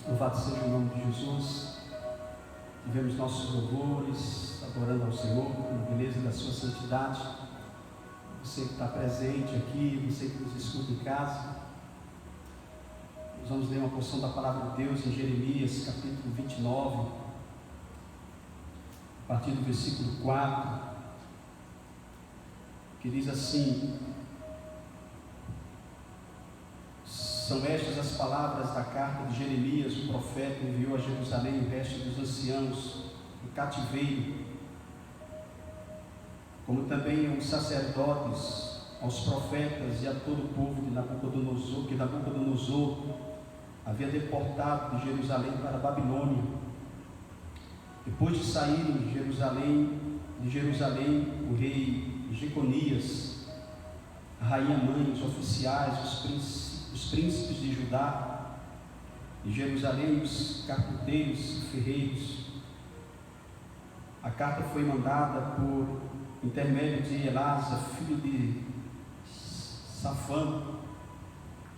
Louvado seja o nome de Jesus. Tivemos nossos louvores, adorando ao Senhor, com a beleza da sua santidade. Você que está presente aqui, você que nos escuta em casa, nós vamos ler uma porção da palavra de Deus em Jeremias, capítulo 29, a partir do versículo 4, que diz assim: são estas as palavras da carta de Jeremias, o profeta enviou a Jerusalém o resto dos anciãos do cativeiro, como também aos sacerdotes, aos profetas e a todo o povo que Nabucodonosor havia deportado de Jerusalém para a Babilônia. Depois de saírem de Jerusalém, o rei Jeconias, a rainha mãe, os oficiais, os príncipes de Judá, de Jerusalém, os carpinteiros e ferreiros. A carta foi mandada por intermédio de Elasa, filho de Safã,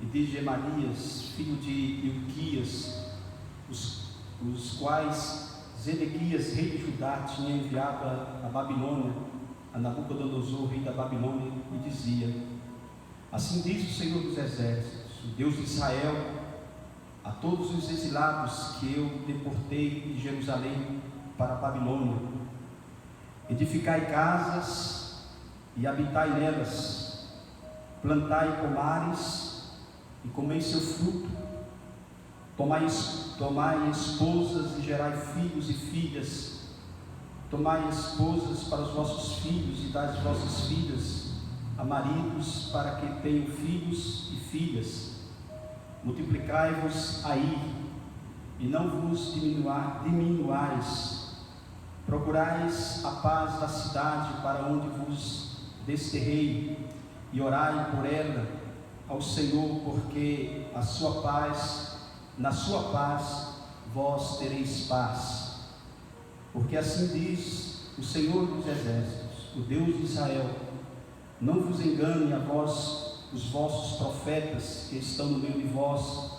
e de Gemarias, filho de Ilquias, os quais Zedequias, rei de Judá, tinha enviado a Babilônia, a Nabucodonosor, rei da Babilônia, e dizia: assim diz o Senhor dos Exércitos, o Deus de Israel, a todos os exilados que eu deportei de Jerusalém para a Babilônia: edificai casas e habitai nelas, plantai pomares e comei seu fruto, tomai esposas e gerai filhos e filhas, tomai esposas para os vossos filhos e dai as vossas filhas a maridos para que tenham filhos e filhas. Multiplicai-vos aí e não vos diminuais. Procurais a paz da cidade para onde vos desterrei, e orai por ela ao Senhor, porque na sua paz vós tereis paz. Porque assim diz o Senhor dos Exércitos, o Deus de Israel: não vos engane a vós, os vossos profetas que estão no meio de vós,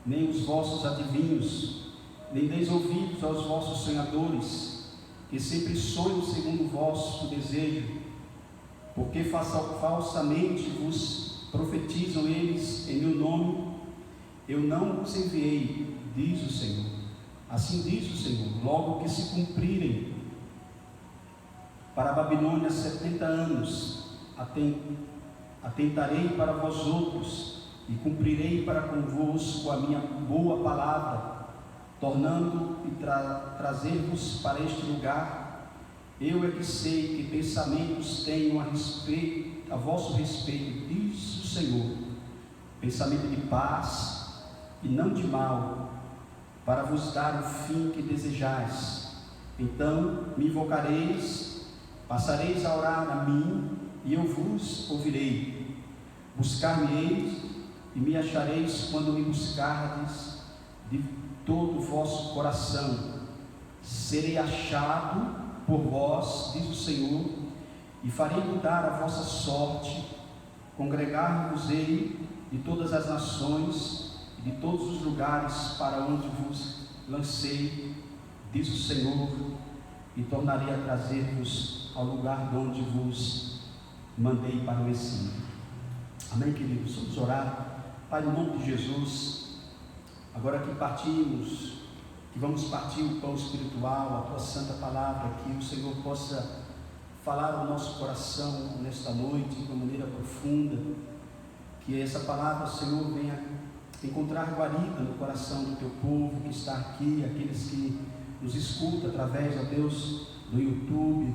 nem os vossos adivinhos, nem deis ouvidos aos vossos sonhadores, que sempre sonham segundo o vosso desejo, porque falsamente vos profetizam eles em meu nome. Eu não os enviei, diz o Senhor. Assim diz o Senhor: logo que se cumprirem para a Babilônia 70 anos, atentarei para vós outros e cumprirei para convosco a minha boa palavra, tornando e trazer-vos para este lugar. Eu é que sei que pensamentos tenho a vosso respeito, diz o Senhor: pensamento de paz e não de mal, para vos dar o fim que desejais. Então me invocareis, passareis a orar a mim, e eu vos ouvirei. Buscar-me-eis e me achareis quando me buscardes de todo o vosso coração. Serei achado por vós, diz o Senhor, e farei mudar a vossa sorte. Congregar-vos-ei de todas as nações e de todos os lugares para onde vos lancei, diz o Senhor, e tornarei a trazer-vos ao lugar de onde vos mandei para o exílio. Amém, queridos? Vamos orar. Pai, no nome de Jesus, agora que vamos partir o pão espiritual, a tua santa palavra, que o Senhor possa falar ao nosso coração nesta noite de uma maneira profunda, que essa palavra, Senhor, venha encontrar guarida no coração do teu povo que está aqui, aqueles que nos escutam através, ó Deus, do YouTube,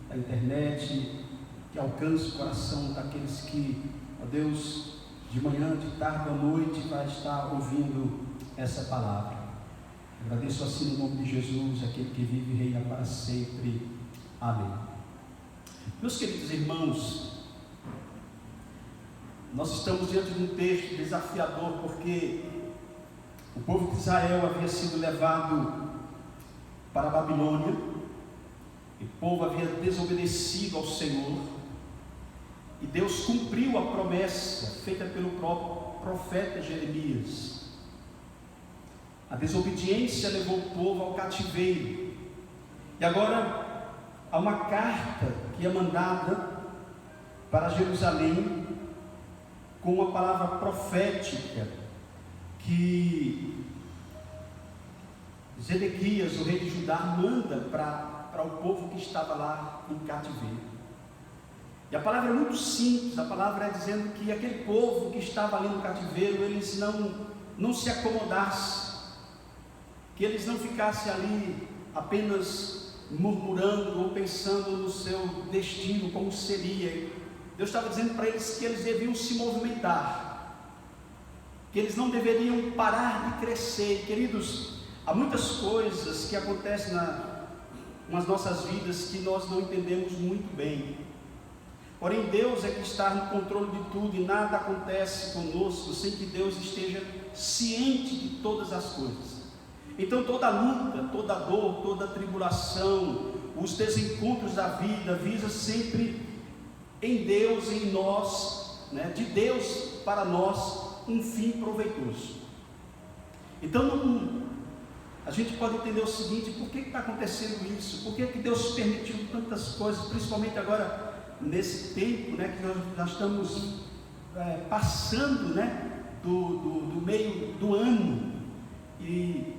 da internet, que alcance o coração daqueles que, ó Deus, de manhã, de tarde, à noite, vai estar ouvindo essa palavra. Agradeço assim no nome de Jesus, aquele que vive e reina para sempre. Amém. Meus queridos irmãos, nós estamos diante de um texto desafiador, porque o povo de Israel havia sido levado para a Babilônia, e o povo havia desobedecido ao Senhor, e Deus cumpriu a promessa feita pelo próprio profeta Jeremias. A desobediência levou o povo ao cativeiro. E agora há uma carta que é mandada para Jerusalém com uma palavra profética que Zedequias, o rei de Judá, manda para o povo que estava lá em cativeiro. E a palavra é muito simples. A palavra é dizendo que aquele povo que estava ali no cativeiro, eles não se acomodassem, que eles não ficassem ali apenas murmurando ou pensando no seu destino, como seria. Deus estava dizendo para eles que eles deviam se movimentar, que eles não deveriam parar de crescer. Queridos, há muitas coisas que acontecem nas nossas vidas que nós não entendemos muito bem. Porém, Deus é que está no controle de tudo, e nada acontece conosco sem que Deus esteja ciente de todas as coisas. Então toda luta, toda dor, toda tribulação, os desencontros da vida, visa sempre em Deus, em nós, de Deus para nós, um fim proveitoso. Então a gente pode entender o seguinte: por que está acontecendo isso? Por que Deus permitiu tantas coisas, principalmente agora nesse tempo, que nós estamos passando, do meio do ano, e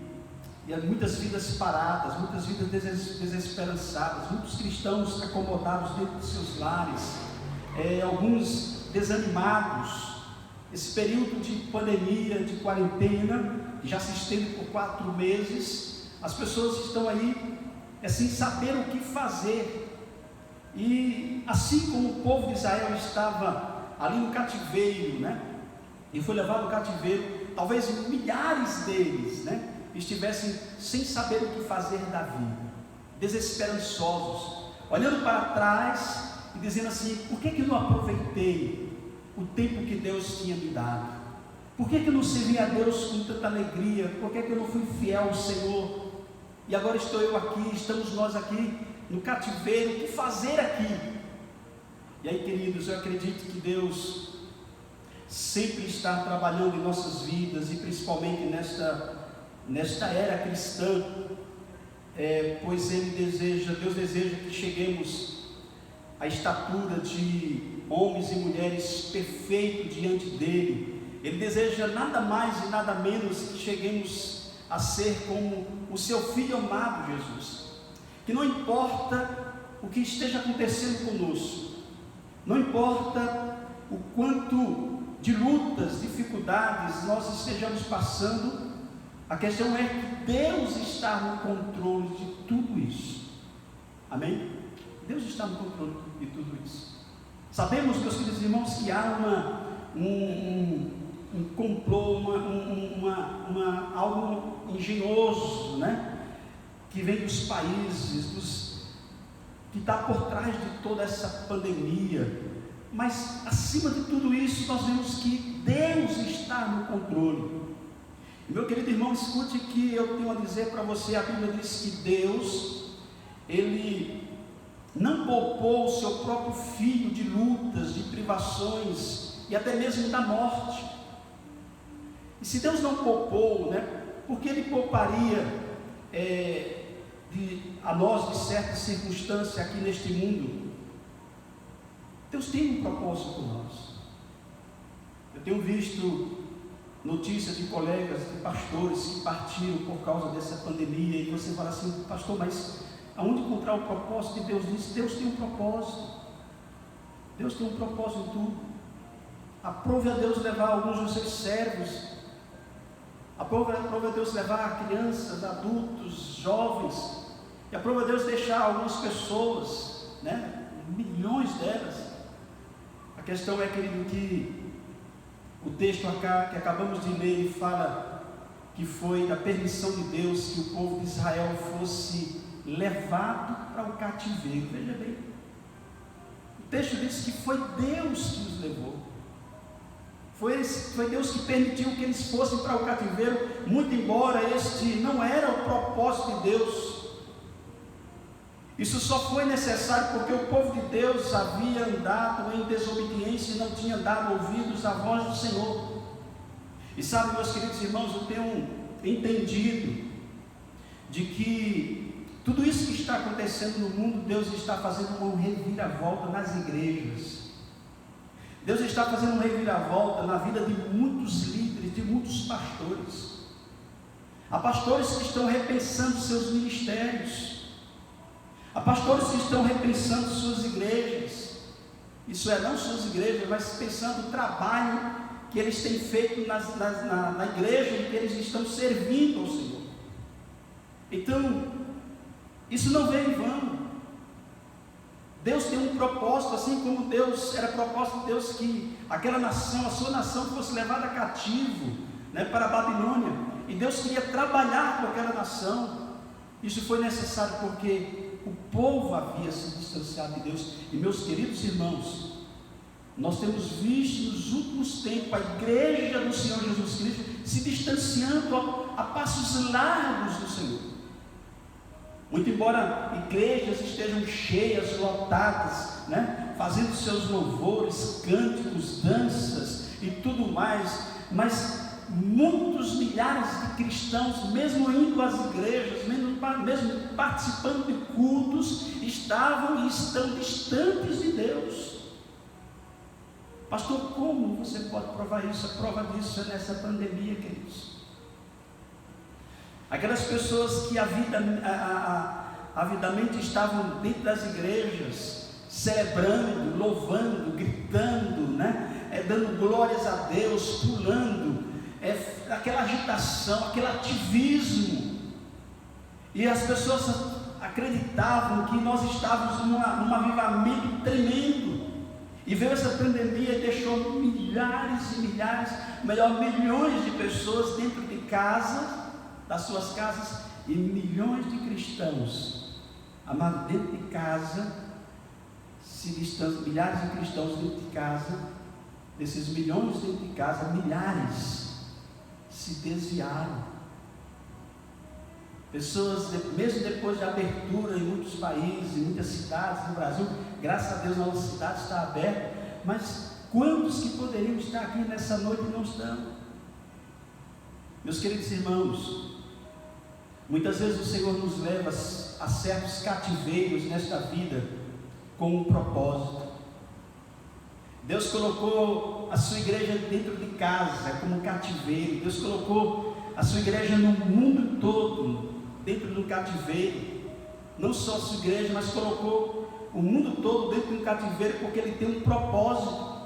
muitas vidas paradas, muitas vidas desesperançadas, muitos cristãos acomodados dentro de seus lares, alguns desanimados. Esse período de pandemia, de quarentena, que já se estende por 4 meses, as pessoas estão aí sem saber o que fazer. E assim como o povo de Israel estava ali no cativeiro, e foi levado ao cativeiro, talvez milhares deles, estivessem sem saber o que fazer da vida, desesperançosos, olhando para trás e dizendo assim: por que não aproveitei o tempo que Deus tinha me dado? Por que não servi a Deus com tanta alegria? Por que eu não fui fiel ao Senhor? E agora estou eu aqui, estamos nós aqui no cativeiro, o que fazer aqui? E aí, queridos, eu acredito que Deus sempre está trabalhando em nossas vidas, e principalmente nesta era cristã, pois Deus deseja que cheguemos à estatura de homens e mulheres perfeitos diante dele. Ele deseja nada mais e nada menos que cheguemos a ser como o seu Filho amado Jesus, que não importa o que esteja acontecendo conosco, não importa o quanto de lutas, dificuldades nós estejamos passando, a questão é que Deus está no controle de tudo isso. Amém? Deus está no controle de tudo isso. Sabemos, meus queridos irmãos, que há um complô, algo engenhoso, que vem dos países, que está por trás de toda essa pandemia. Mas acima de tudo isso, nós vemos que Deus está no controle. E, meu querido irmão, escute o que eu tenho a dizer para você. A Bíblia diz que Deus, Ele não poupou o seu próprio Filho de lutas, de privações e até mesmo da morte. E se Deus não poupou, por que Ele pouparia a nós de certa circunstância aqui neste mundo? Deus tem um propósito por nós. Eu tenho visto notícias de colegas, de pastores que partiram por causa dessa pandemia, e você fala assim: pastor, mas aonde encontrar o propósito de Deus nisso? Deus tem um propósito. Deus tem um propósito em tudo. Aprove a Deus levar alguns dos seus servos, aprove a Deus levar crianças, adultos, jovens, e aprove a Deus deixar algumas pessoas, milhões delas. A questão é, querido, que o texto que acabamos de ler, ele fala que foi da permissão de Deus que o povo de Israel fosse levado para o cativeiro. Veja bem, o texto diz que foi Deus que os levou, foi Deus que permitiu que eles fossem para o cativeiro, muito embora este não era o propósito de Deus. Isso só foi necessário porque o povo de Deus havia andado em desobediência e não tinha dado ouvidos à voz do Senhor. E sabe, meus queridos irmãos, eu tenho entendido de que tudo isso que está acontecendo no mundo, Deus está fazendo uma reviravolta nas igrejas. Deus está fazendo uma reviravolta na vida de muitos líderes, de muitos pastores. Há pastores que estão repensando seus ministérios. Há pastores que estão repensando suas igrejas. Isso é, não suas igrejas, mas pensando o trabalho que eles têm feito na igreja em que eles estão servindo ao Senhor. Então, isso não vem em vão. Deus tem um propósito, assim como Deus, era propósito de Deus que aquela nação, a sua nação, fosse levada cativo, né, para a Babilônia, e Deus queria trabalhar com aquela nação. Isso foi necessário porque o povo havia se distanciado de Deus. E meus queridos irmãos, nós temos visto nos últimos tempos a igreja do Senhor Jesus Cristo se distanciando a passos largos do Senhor. Muito embora igrejas estejam cheias, lotadas, né, fazendo seus louvores, cânticos, danças e tudo mais, mas muitos milhares de cristãos, mesmo indo às igrejas, mesmo participando de cultos, estavam e estão distantes de Deus. Pastor, como você pode provar isso? A prova disso é nessa pandemia, queridos. Aquelas pessoas que avidamente estavam dentro das igrejas, celebrando, louvando, gritando, né? Dando glórias a Deus, pulando, aquela agitação, aquele ativismo, e as pessoas acreditavam que nós estávamos num avivamento tremendo, e veio essa pandemia e deixou milhares e milhares, milhões de pessoas dentro de casa, das suas casas, e milhões de cristãos, amado, dentro de casa, milhares de cristãos dentro de casa, desses milhões dentro de casa, milhares se desviaram. Pessoas, mesmo depois de abertura em muitos países, em muitas cidades no Brasil, graças a Deus a nossa cidade está aberta, mas quantos que poderiam estar aqui nessa noite e não estão? Meus queridos irmãos, muitas vezes o Senhor nos leva a certos cativeiros nesta vida com um propósito. Deus colocou a sua igreja dentro de casa como um cativeiro. Deus colocou a sua igreja no mundo todo dentro do cativeiro. Não só a sua igreja, mas colocou o mundo todo dentro do cativeiro, porque Ele tem um propósito.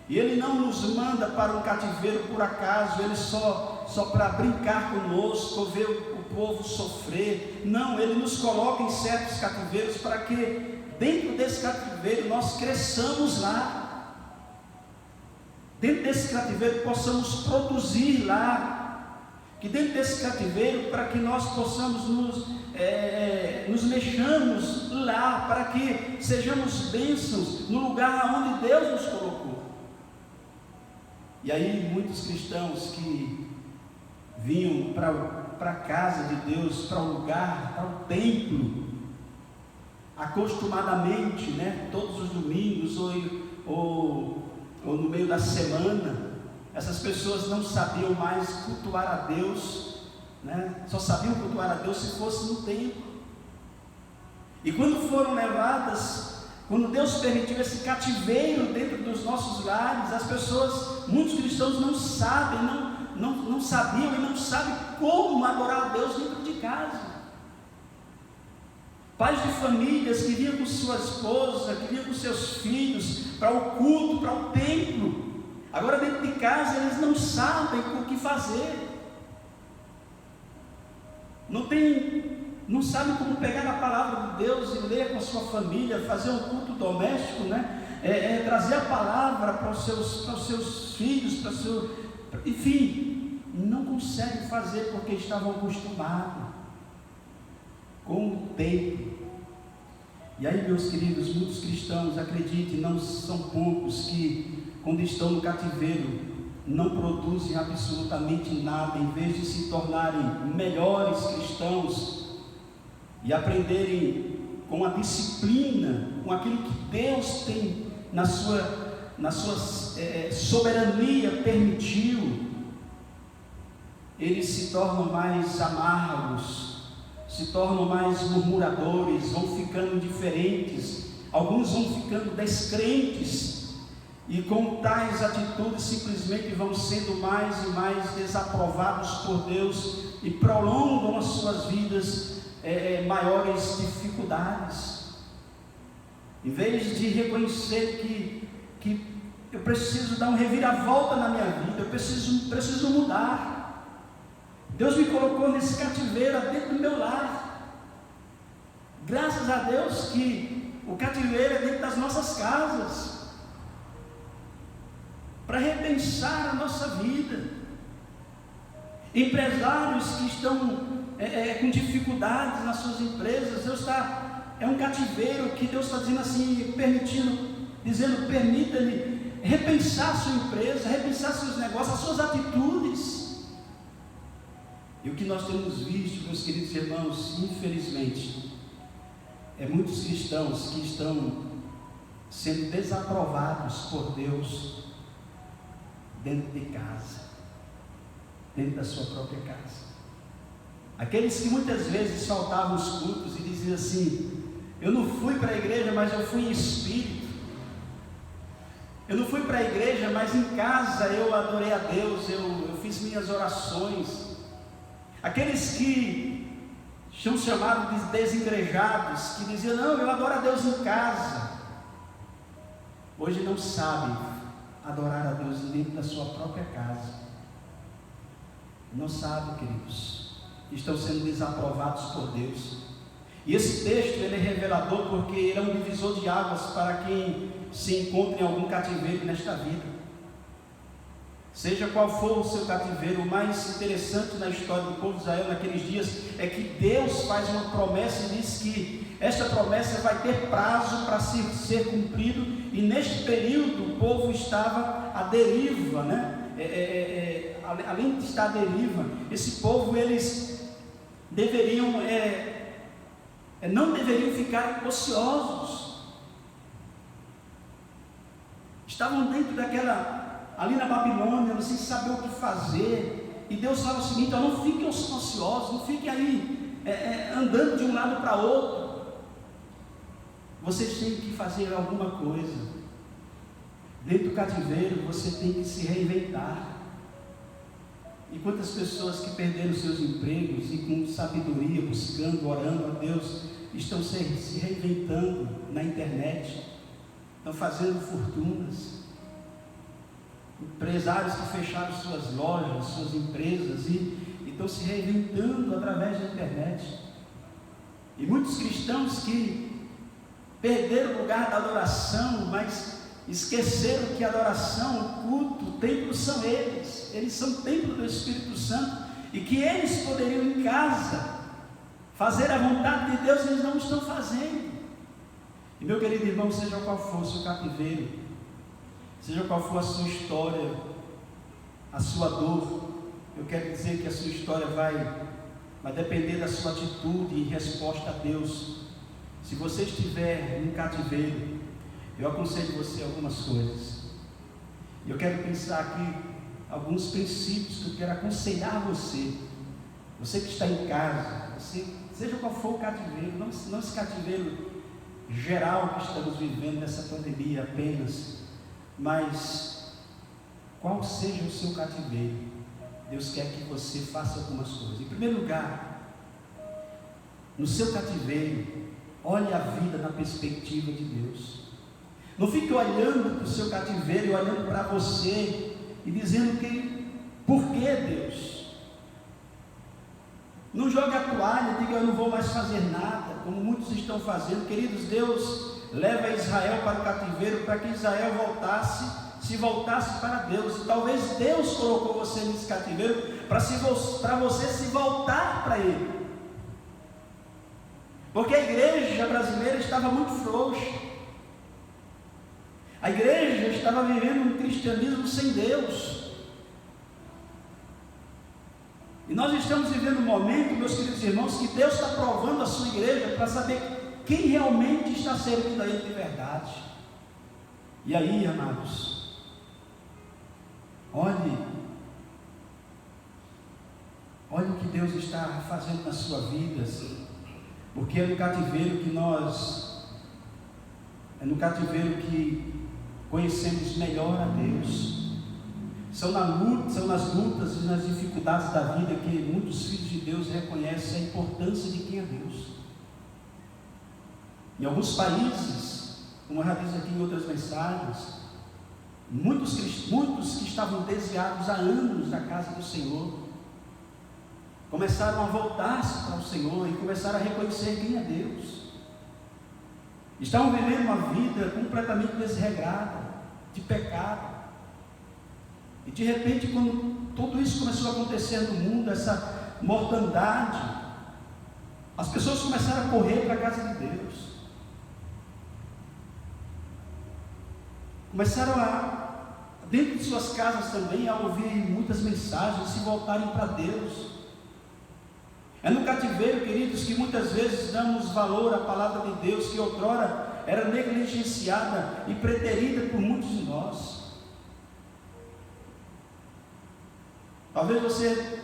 E Ele não nos manda para um cativeiro por acaso, Ele só para brincar conosco, ver o povo sofrer. Não, Ele nos coloca em certos cativeiros para que dentro desse cativeiro nós cresçamos lá, dentro desse cativeiro possamos produzir lá, que dentro desse cativeiro, para que nós possamos nos mexamos lá, para que sejamos bênçãos no lugar onde Deus nos colocou. E aí muitos cristãos que vinham para a casa de Deus, para o lugar, para o templo, acostumadamente, né, todos os domingos ou no meio da semana, essas pessoas não sabiam mais cultuar a Deus, né? Só sabiam cultuar a Deus se fosse no templo. E quando foram levadas, quando Deus permitiu esse cativeiro dentro dos nossos lares, as pessoas, muitos cristãos não sabem, não sabiam e não sabem como adorar a Deus dentro de casa. Pais de famílias que vinham com sua esposa, que vinham com seus filhos para o culto, para o templo. Agora dentro de casa eles não sabem o que fazer. Não sabem como pegar a palavra de Deus e ler com a sua família, fazer um culto doméstico, né? Trazer a palavra para os seus filhos, enfim, não conseguem fazer porque estavam acostumados com o tempo. E aí, meus queridos, muitos cristãos, acreditem, não são poucos que, quando estão no cativeiro, não produzem absolutamente nada, em vez de se tornarem melhores cristãos e aprenderem com a disciplina, com aquilo que Deus tem na sua soberania permitiu. eles se tornam mais amargos, se tornam mais murmuradores, vão ficando diferentes, alguns vão ficando descrentes, e com tais atitudes simplesmente vão sendo mais e mais desaprovados por Deus e prolongam as suas vidas maiores dificuldades. Em vez de reconhecer que eu preciso dar um reviravolta na minha vida, eu preciso mudar. Deus me colocou nesse cativeiro dentro do meu lar. Graças a Deus que o cativeiro é dentro das nossas casas, para repensar a nossa vida. Empresários que estão com dificuldades nas suas empresas, é um cativeiro que Deus está dizendo assim, permita-me repensar a sua empresa, repensar seus negócios, as suas atitudes. E o que nós temos visto, meus queridos irmãos, infelizmente, muitos cristãos que estão sendo desaprovados por Deus dentro de casa, dentro da sua própria casa. Aqueles que muitas vezes faltavam os cultos e diziam assim: eu não fui para a igreja, mas eu fui em espírito. Eu não fui para a igreja, mas em casa eu adorei a Deus, eu fiz minhas orações. Aqueles que são chamados de desigrejados, que diziam: não, eu adoro a Deus em casa, hoje não sabem adorar a Deus dentro da sua própria casa. Não sabem, queridos, estão sendo desaprovados por Deus. E esse texto ele é revelador, porque ele é um divisor de águas para quem se encontra em algum cativeiro nesta vida. Seja qual for o seu cativeiro, o mais interessante na história do povo de Israel naqueles dias é que Deus faz uma promessa e diz que esta promessa vai ter prazo para ser cumprido, e neste período o povo estava à deriva, além de estar à deriva, esse povo, eles deveriam, não deveriam ficar ociosos, estavam dentro ali na Babilônia, sem saber o que fazer, e Deus fala o seguinte: não fiquem ociosos, não fiquem aí andando de um lado para outro, vocês têm que fazer alguma coisa. Dentro do cativeiro você tem que se reinventar. E quantas pessoas que perderam seus empregos e com sabedoria, buscando, orando a Deus, estão se reinventando na internet, estão fazendo fortunas. Empresários que fecharam suas lojas, suas empresas e estão se reinventando através da internet. E muitos cristãos que perderam o lugar da adoração, mas esqueceram que a adoração, o culto, o templo são eles são templo do Espírito Santo, e que eles poderiam em casa fazer a vontade de Deus, eles não estão fazendo. E meu querido irmão, seja qual for o seu cativeiro, seja qual for a sua história, a sua dor, eu quero dizer que a sua história vai depender da sua atitude em resposta a Deus. Se você estiver em cativeiro, eu aconselho você algumas coisas. Eu quero pensar aqui alguns princípios que eu quero aconselhar você que está em casa, seja qual for o cativeiro, não esse cativeiro geral que estamos vivendo nessa pandemia apenas, mas qual seja o seu cativeiro, Deus quer que você faça algumas coisas. Em primeiro lugar, no seu cativeiro, olhe a vida na perspectiva de Deus. Não fique olhando para o seu cativeiro e olhando para você e dizendo por que Deus? Não jogue a toalha, diga: eu não vou mais fazer nada, como muitos estão fazendo. Queridos, Deus leva Israel para o cativeiro para que Israel se voltasse para Deus. E talvez Deus colocou você nesse cativeiro para você se voltar para Ele, porque a igreja brasileira estava muito frouxa. A igreja estava vivendo um cristianismo sem Deus. E nós estamos vivendo um momento, meus queridos irmãos, que Deus está provando a sua igreja para saber quem realmente está servindo a Ele de verdade. E aí, amados, olhe Olha o que Deus está fazendo na sua vida, porque é no cativeiro que conhecemos melhor a Deus. São nas lutas e nas dificuldades da vida que muitos filhos de Deus reconhecem a importância de quem é Deus. Em alguns países, como eu já disse aqui em outras mensagens, muitos que estavam desviados há anos da casa do Senhor, começaram a voltar-se para o Senhor e começaram a reconhecer quem é Deus. Estavam vivendo uma vida completamente desregrada, de pecado. E de repente, quando tudo isso começou a acontecer no mundo, essa mortandade, as pessoas começaram a correr para a casa de Deus. Começaram dentro de suas casas também, a ouvir muitas mensagens, se voltarem para Deus. É no cativeiro, queridos, que muitas vezes damos valor à palavra de Deus, que outrora era negligenciada e preterida por muitos de nós. Talvez você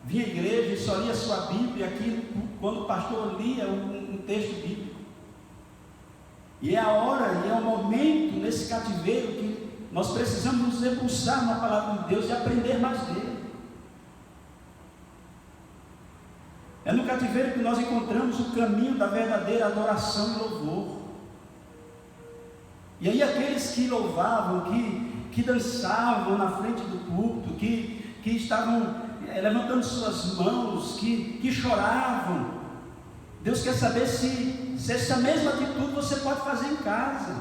vinha à igreja e só lia a sua Bíblia aqui quando o pastor lia um texto bíblico. E é a hora, e é o momento nesse cativeiro que nós precisamos nos debruçar na palavra de Deus e aprender mais dele. É no cativeiro que nós encontramos o caminho da verdadeira adoração e louvor. E aí aqueles que louvavam, que dançavam na frente do púlpito, que estavam levantando suas mãos, que choravam, Deus quer saber se essa mesma atitude você pode fazer em casa.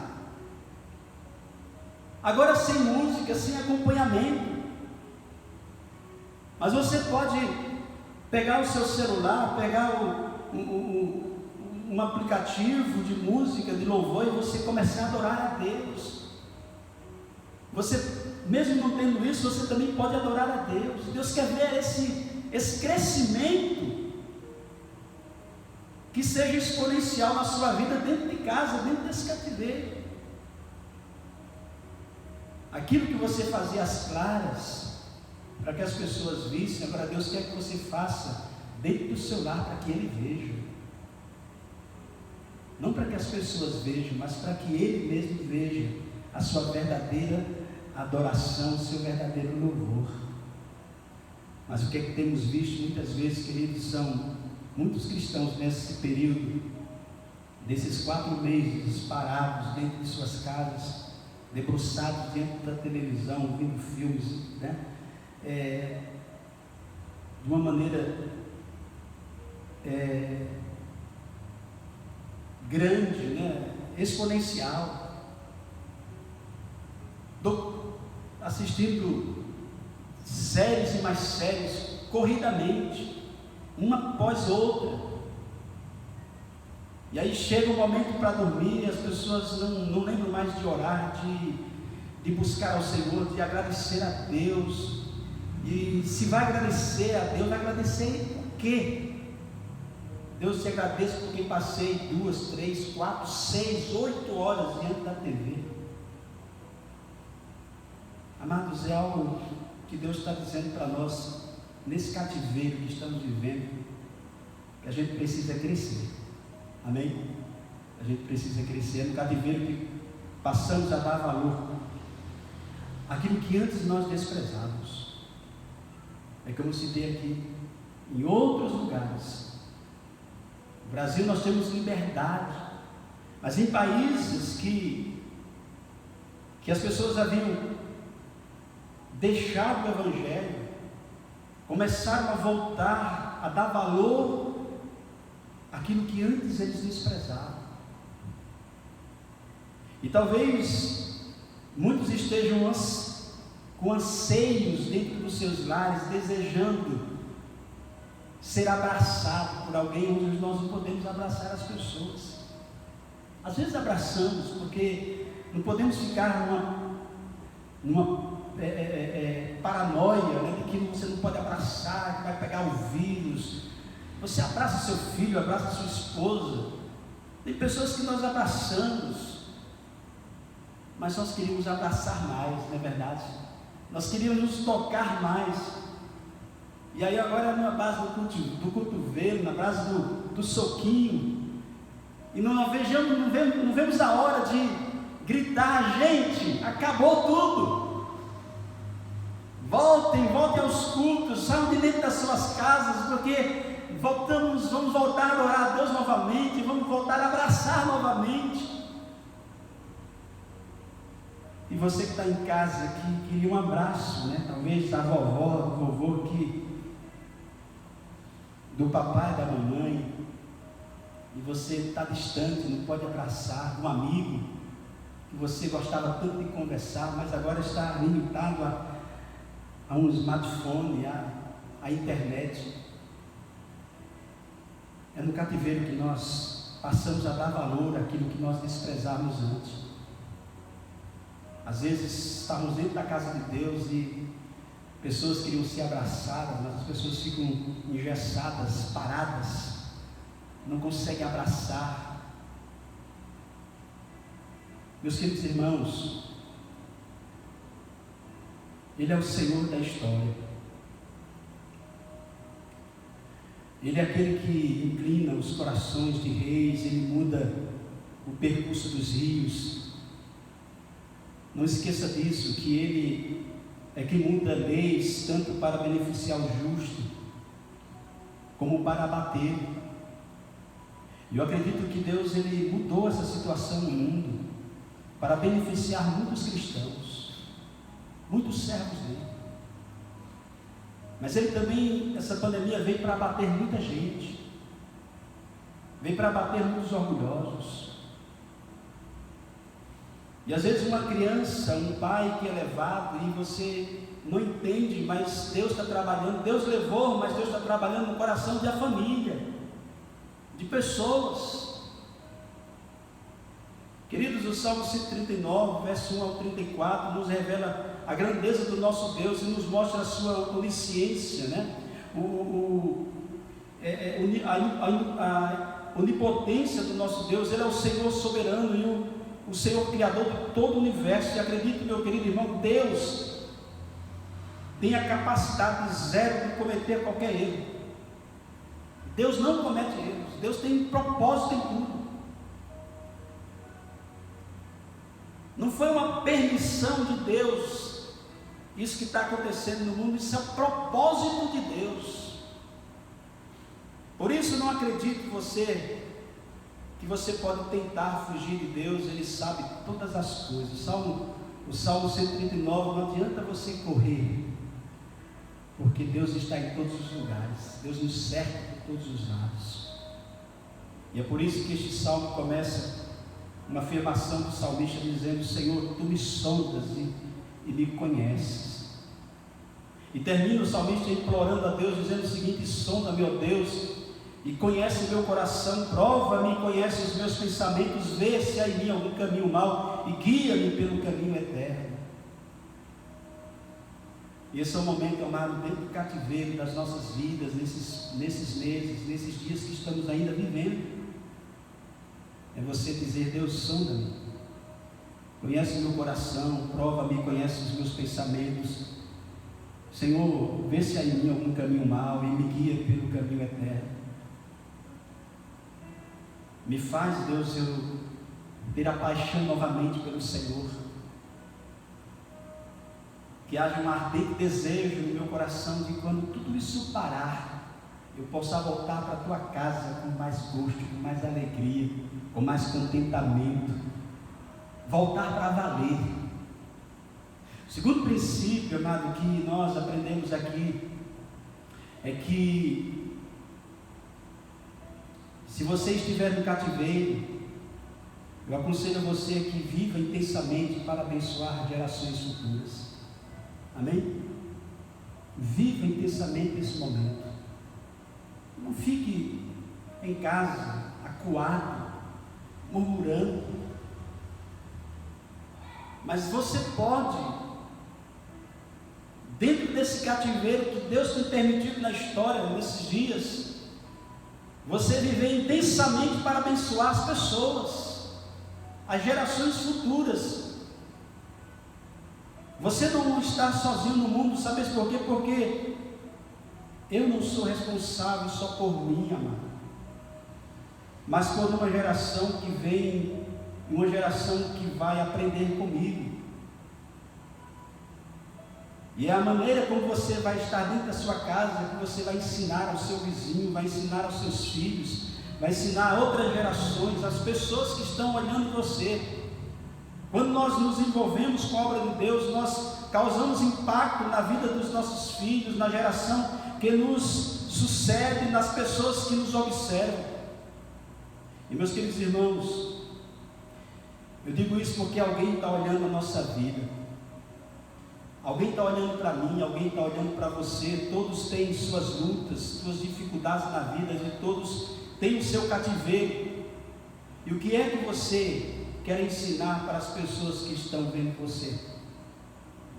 Agora sem música, sem acompanhamento. Mas você pode pegar o seu celular, pegar um aplicativo de música, de louvor, e você começar a adorar a Deus. Você, mesmo não tendo isso, você também pode adorar a Deus. Deus quer ver esse crescimento que seja exponencial na sua vida, dentro de casa, dentro desse cativeiro. Aquilo que você fazia às claras, para que as pessoas vissem, agora Deus quer que você faça dentro do seu lar, para que Ele veja. Não para que as pessoas vejam, mas para que Ele mesmo veja a sua verdadeira adoração, o seu verdadeiro louvor. Mas o que é que temos visto muitas vezes, queridos, são muitos cristãos nesse período, desses 4 meses parados dentro de suas casas, debruçados diante da televisão, vendo filmes, né? De uma maneira grande, né? Exponencial, assistindo séries e mais séries corridamente, uma após outra. E aí chega o momento para dormir, as pessoas não lembram mais de orar, de buscar ao Senhor, de agradecer a Deus. E se vai agradecer a Deus, vai agradecer o quê? Deus te agradece porque passei 2, 3, 4, 6, 8 horas diante da TV. Amados, é algo que Deus está dizendo para nós, nesse cativeiro que estamos vivendo, que a gente precisa crescer. Amém? A gente precisa crescer. É no cativeiro que passamos a dar valor àquilo que antes nós desprezávamos. É como eu citei aqui, em outros lugares. No Brasil nós temos liberdade, mas em países que as pessoas haviam deixado o Evangelho, começaram a voltar a dar valor àquilo que antes eles desprezavam. E talvez muitos estejam com anseios dentro dos seus lares, desejando ser abraçado por alguém onde nós não podemos abraçar as pessoas. Às vezes abraçamos, porque não podemos ficar numa paranoia, né, de que você não pode abraçar, que vai pegar o vírus. Você abraça seu filho, abraça sua esposa. Tem pessoas que nós abraçamos, mas nós queríamos abraçar mais, não é verdade? Nós queríamos nos tocar mais. E aí agora é na base do cotovelo, na base do soquinho. E não vemos a hora de gritar: gente, acabou tudo. Voltem aos cultos, saiam de dentro das suas casas, porque vamos voltar a adorar a Deus novamente, vamos voltar a abraçar novamente. E você que está em casa, que queria um abraço, né? Talvez da vovó, do vovô, do papai, da mamãe, e você está distante, não pode abraçar, um amigo que você gostava tanto de conversar, mas agora está limitado a um smartphone, a internet. É no cativeiro que nós passamos a dar valor àquilo que nós desprezávamos antes. Às vezes estamos dentro da casa de Deus e pessoas queriam ser abraçadas, mas as pessoas ficam engessadas, paradas, não conseguem abraçar. Meus queridos irmãos, Ele é o Senhor da história. Ele é aquele que inclina os corações de reis, Ele muda o percurso dos rios. Não esqueça disso, que Ele é quem muda leis, tanto para beneficiar o justo, como para abater. E eu acredito que Deus, Ele mudou essa situação no mundo, para beneficiar muitos cristãos, muitos servos dele. Mas Ele também, essa pandemia veio para abater muita gente, veio para abater muitos orgulhosos. E às vezes uma criança, um pai que é levado e você não entende, mas Deus está trabalhando, Deus levou, mas Deus está trabalhando no coração da família, de pessoas. Queridos, o Salmo 139, verso 1 ao 34, nos revela a grandeza do nosso Deus e nos mostra a sua onisciência, né? A onipotência do nosso Deus. Ele é o Senhor soberano e o Senhor Criador de todo o universo. E acredito, meu querido irmão, Deus tem a capacidade zero de cometer qualquer erro. Deus não comete erros. Deus tem propósito em tudo. Não foi uma permissão de Deus isso que está acontecendo no mundo, isso é o propósito de Deus. Por isso não acredito que você pode tentar fugir de Deus. Ele sabe todas as coisas. O Salmo 139, não adianta você correr, porque Deus está em todos os lugares. Deus nos cerca por todos os lados. E é por isso que este salmo começa uma afirmação do salmista dizendo: Senhor, Tu me sondas e me conheces. E termina o salmista implorando a Deus, dizendo o seguinte: sonda-me, ó Deus, e conhece meu coração, prova-me e conhece os meus pensamentos, vê se há em mim algum caminho mau e guia-me pelo caminho eterno. E esse é o momento, amado, dentro do cativeiro das nossas vidas, nesses meses, nesses dias que estamos ainda vivendo. É você dizer: Deus, sonda-me, conhece meu coração, prova-me, conhece os meus pensamentos. Senhor, vê se há em mim algum caminho mau e me guia pelo caminho eterno. Me faz, Deus, eu ter a paixão novamente pelo Senhor. Que haja um ardente desejo no meu coração de, quando tudo isso parar, eu possa voltar para a Tua casa com mais gosto, com mais alegria, com mais contentamento. Voltar para valer. O segundo princípio, amado, que nós aprendemos aqui é que, se você estiver no cativeiro, eu aconselho a você que viva intensamente para abençoar gerações futuras. Amém? Viva intensamente esse momento. Não fique em casa, acuado, murmurando. Mas você pode, dentro desse cativeiro que Deus tem permitido na história, nesses dias, você viver intensamente para abençoar as pessoas, as gerações futuras. Você não está sozinho no mundo, sabe por quê? Porque Eu não sou responsável só por mim, amado, mas por uma geração que vem, uma geração que vai aprender comigo. E é a maneira como você vai estar dentro da sua casa, que você vai ensinar ao seu vizinho, vai ensinar aos seus filhos, vai ensinar a outras gerações, as pessoas que estão olhando você. Quando nós nos envolvemos com a obra de Deus, nós causamos impacto na vida dos nossos filhos, na geração que nos sucede, nas pessoas que nos observam. E meus queridos irmãos, eu digo isso porque alguém está olhando a nossa vida, alguém está olhando para mim, alguém está olhando para você. Todos têm suas lutas, suas dificuldades na vida, e todos têm o seu cativeiro. E o que é que você quer ensinar para as pessoas que estão vendo você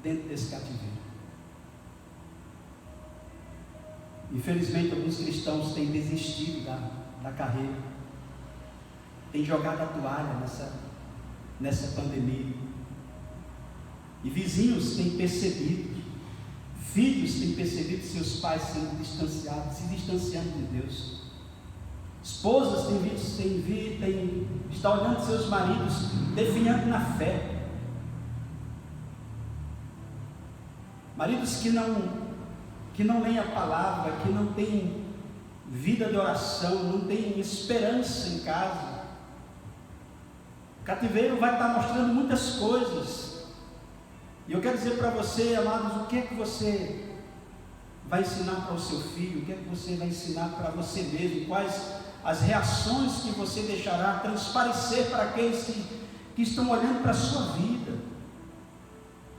dentro desse cativeiro? Infelizmente, alguns cristãos têm desistido da carreira, têm jogado a toalha nessa pandemia. E vizinhos têm percebido, filhos têm percebido seus pais sendo distanciados, se distanciando de Deus. Esposas estão olhando seus maridos definhando na fé. Maridos que não leem a palavra, que não têm vida de oração, não têm esperança em casa. O cativeiro vai estar mostrando muitas coisas. E eu quero dizer para você, amados, o que é que você vai ensinar para o seu filho, o que é que você vai ensinar para você mesmo, quais as reações que você deixará transparecer para aqueles que estão olhando para a sua vida.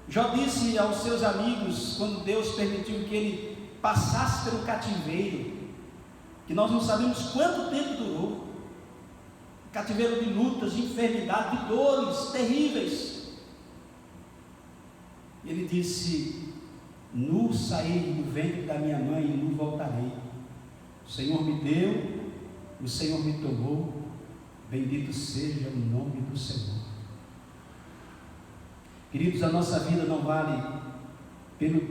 Jó disse aos seus amigos, quando Deus permitiu que ele passasse pelo cativeiro, que nós não sabemos quanto tempo durou, cativeiro de lutas, de enfermidade, de dores terríveis. Ele disse: nu saí do ventre da minha mãe e nu voltarei. O Senhor me deu, o Senhor me tomou, bendito seja o nome do Senhor. Queridos, a nossa vida não vale pelos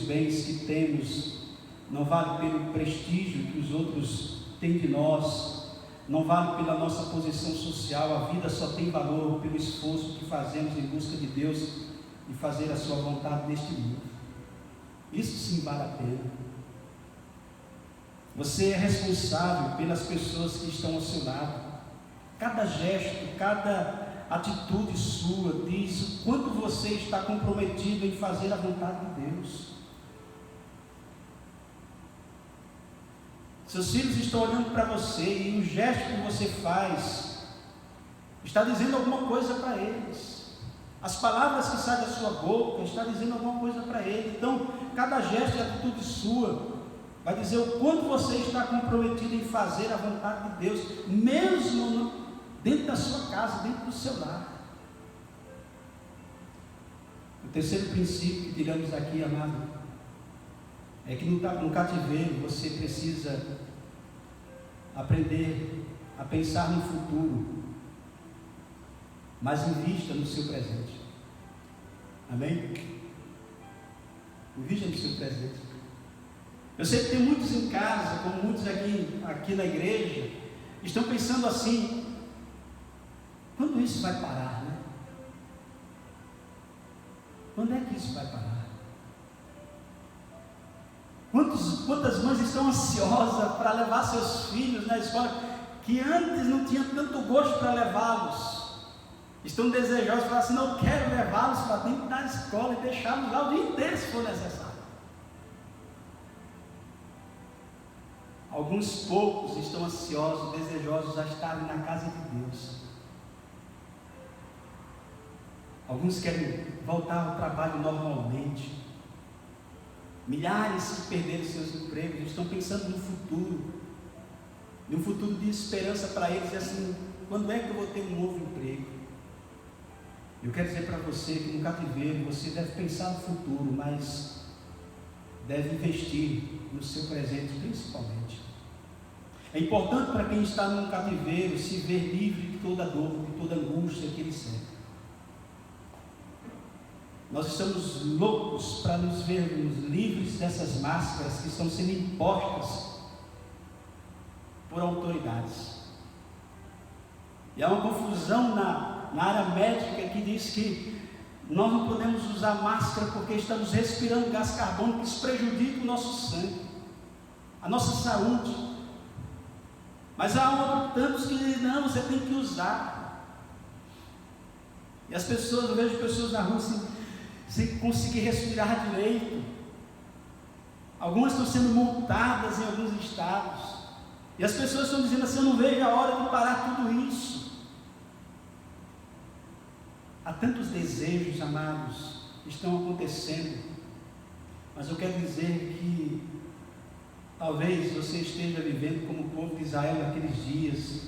bens que temos, não vale pelo prestígio que os outros têm de nós, não vale pela nossa posição social. A vida só tem valor pelo esforço que fazemos em busca de Deus e fazer a sua vontade neste mundo. Isso sim vale a pena. Você é responsável pelas pessoas que estão ao seu lado. Cada gesto, cada atitude sua diz o quanto você está comprometido em fazer a vontade de Deus. Seus filhos estão olhando para você e o gesto que você faz está dizendo alguma coisa para eles. As palavras que saem da sua boca estão dizendo alguma coisa para eles. Então, cada gesto e atitude sua vai dizer o quanto você está comprometido em fazer a vontade de Deus, mesmo dentro da sua casa, dentro do seu lar. O terceiro princípio que tiramos aqui, amado, é que no cativeiro você precisa aprender a pensar no futuro, mas invista no seu presente. Amém? Invista no seu presente. Eu sei que tem muitos em casa, como muitos aqui na igreja, estão pensando assim: quando isso vai parar, né? Quando é que isso vai parar? Quantas mães estão ansiosas para levar seus filhos na escola, que antes não tinha tanto gosto para levá-los, estão desejosos para falar assim: não quero levá-los para dentro da escola e deixá-los lá o dia inteiro se for necessário. Alguns poucos estão ansiosos, desejosos a estarem na casa de Deus. Alguns querem voltar ao trabalho normalmente. Milhares que perderam seus empregos estão pensando no futuro de esperança para eles, e assim: quando é que eu vou ter um novo emprego? Eu quero dizer para você que no cativeiro você deve pensar no futuro, mas deve investir no seu presente principalmente. É importante para quem está num cativeiro se ver livre de toda dor, de toda angústia que ele sente. Nós estamos loucos para nos vermos livres dessas máscaras que estão sendo impostas por autoridades. E há uma confusão na área médica que diz que nós não podemos usar máscara porque estamos respirando gás carbônico, que isso prejudica o nosso sangue, a nossa saúde. Mas há outros tantos que dizem, não, você tem que usar. E as pessoas, eu vejo pessoas na rua sem conseguir respirar direito. Algumas estão sendo multadas em alguns estados. E as pessoas estão dizendo assim, eu não vejo a hora de parar tudo isso. Há tantos desejos, amados, que estão acontecendo. Mas eu quero dizer que talvez você esteja vivendo como o povo de Israel naqueles dias,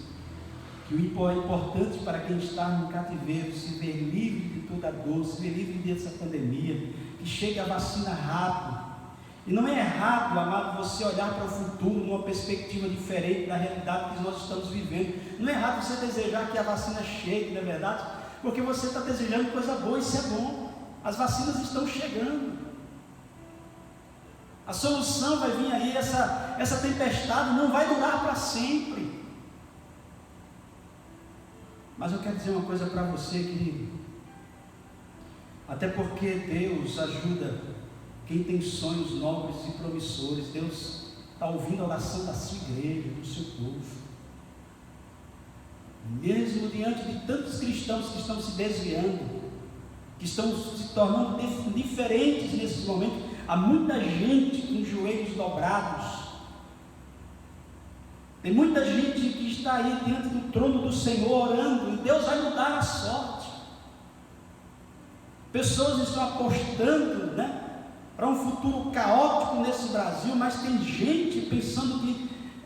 que o importante para quem está no cativeiro, se ver livre de toda dor, se ver livre dessa pandemia, que chegue a vacina rápido. E não é errado, amado, você olhar para o futuro numa perspectiva diferente da realidade que nós estamos vivendo. Não é errado você desejar que a vacina chegue, não é verdade? Porque você está desejando coisa boa, isso é bom. As vacinas estão chegando. A solução vai vir aí, essa tempestade não vai durar para sempre. Mas eu quero dizer uma coisa para você, querido. Até porque Deus ajuda quem tem sonhos nobres e promissores. Deus está ouvindo a oração da sua igreja, do seu povo. Mesmo diante de tantos cristãos que estão se desviando, que estão se tornando diferentes nesse momento, há muita gente com joelhos dobrados. Tem muita gente que está aí diante do trono do Senhor orando, e Deus vai mudar a sorte. Pessoas estão apostando, para um futuro caótico nesse Brasil, mas tem gente pensando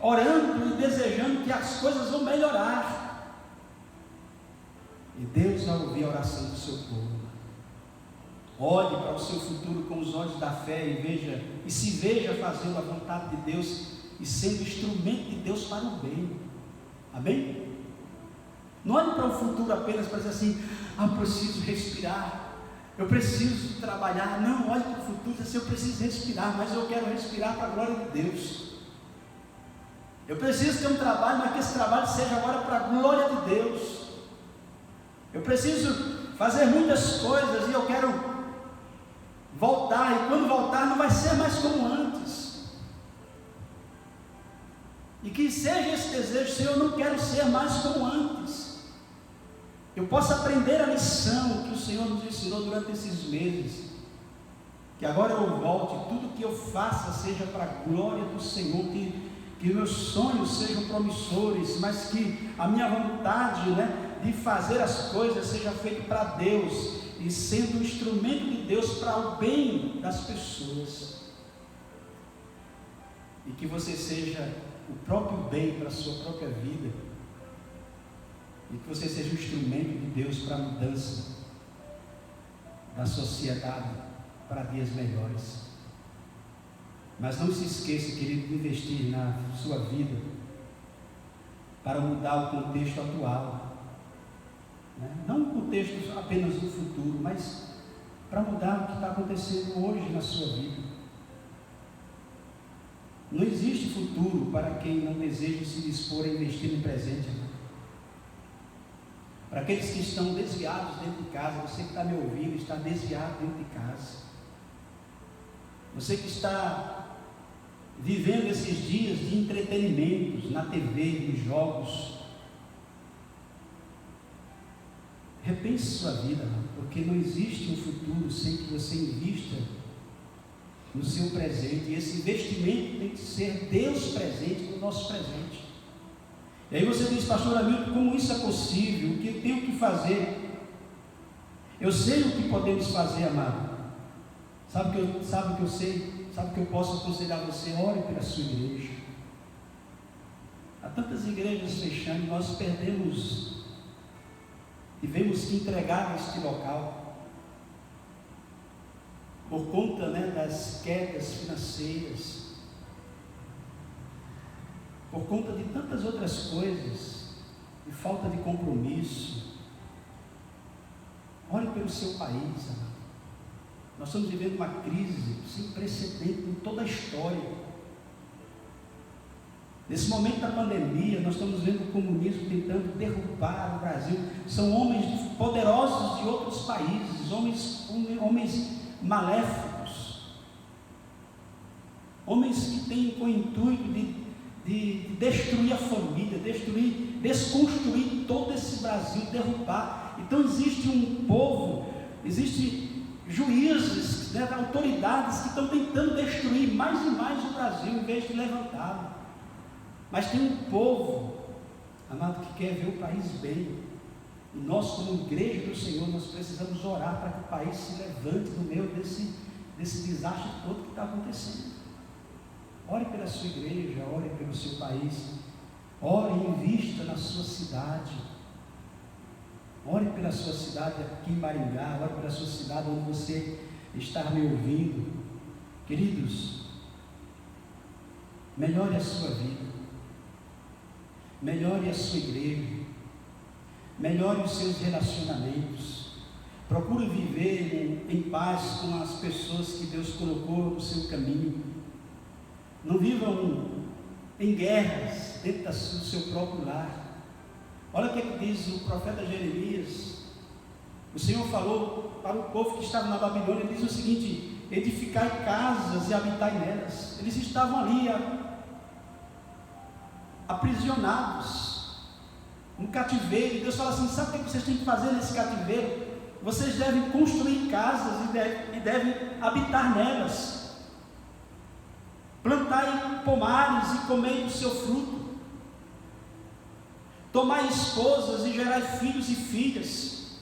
orando e desejando que as coisas vão melhorar. E Deus vai ouvir a oração do seu povo. Olhe para o seu futuro com os olhos da fé e se veja fazendo a vontade de Deus e sendo instrumento de Deus para o bem. Amém? Não olhe para o futuro apenas para dizer assim, eu preciso respirar, eu preciso trabalhar. Não, olhe para o futuro e diz assim, eu preciso respirar, mas eu quero respirar para a glória de Deus. Eu preciso ter um trabalho, mas que esse trabalho seja agora para a glória de Deus. Eu preciso fazer muitas coisas e eu quero voltar, e quando voltar não vai ser mais como antes. E que seja esse desejo, Senhor, eu não quero ser mais como antes. Eu posso aprender a lição que o Senhor nos ensinou durante esses meses. Que agora eu volte, tudo que eu faça seja para a glória do Senhor, que meus sonhos sejam promissores, mas que a minha vontade, de fazer as coisas seja feita para Deus, e sendo um instrumento de Deus para o bem das pessoas. E que você seja o próprio bem para a sua própria vida, e que você seja um instrumento de Deus para a mudança da sociedade para dias melhores. Mas não se esqueça, querido, de investir na sua vida para mudar o contexto atual, não o contexto apenas do futuro, mas para mudar o que está acontecendo hoje na sua vida. Não existe futuro para quem não deseja se dispor a investir no presente. Para aqueles que estão desviados dentro de casa, você que está me ouvindo, está desviado dentro de casa. Você que está vivendo esses dias de entretenimentos na TV, nos jogos, repense sua vida, porque não existe um futuro sem que você invista no seu presente, e esse investimento tem que ser Deus presente no nosso presente. E aí você diz, pastor Hamilton, como isso é possível? O que eu tenho que fazer? Eu sei o que podemos fazer, amado. Sabe o que eu sei? Sabe o que eu posso aconselhar você? Ore pela sua igreja. Há tantas igrejas fechando, nós perdemos, tivemos que entregar este local por conta das quedas financeiras, por conta de tantas outras coisas, de falta de compromisso. Ore pelo seu país, amado. Nós estamos vivendo uma crise sem precedente em toda a história. Nesse momento da pandemia, nós estamos vendo o comunismo tentando derrubar o Brasil. São homens poderosos de outros países, homens maléficos, homens que têm com o intuito de destruir a família, desconstruir todo esse Brasil, derrubar. Então existe um povo, existe juízes, né, autoridades que estão tentando destruir mais e mais o Brasil, em vez de levantá-lo. Mas tem um povo, amado, que quer ver o país bem. E nós, como igreja do Senhor, nós precisamos orar para que o país se levante no meio desse desastre todo que está acontecendo. Ore pela sua igreja, ore pelo seu país, ore e invista na sua cidade. Ore pela sua cidade aqui em Maringá, ore pela sua cidade onde você está me ouvindo. Queridos, melhore a sua vida. Melhore a sua igreja, melhore os seus relacionamentos, procure viver em paz com as pessoas que Deus colocou no seu caminho. Não vivam em guerras dentro do seu próprio lar. Olha o que diz o profeta Jeremias. O Senhor falou para o povo que estava na Babilônia, ele diz o seguinte: edificai casas e habitai nelas. Eles estavam ali aprisionados no cativeiro. E Deus fala assim: sabe o que vocês têm que fazer nesse cativeiro? Vocês devem construir casas e devem habitar nelas, plantar pomares e comer o seu fruto, tomai esposas e gerai filhos e filhas,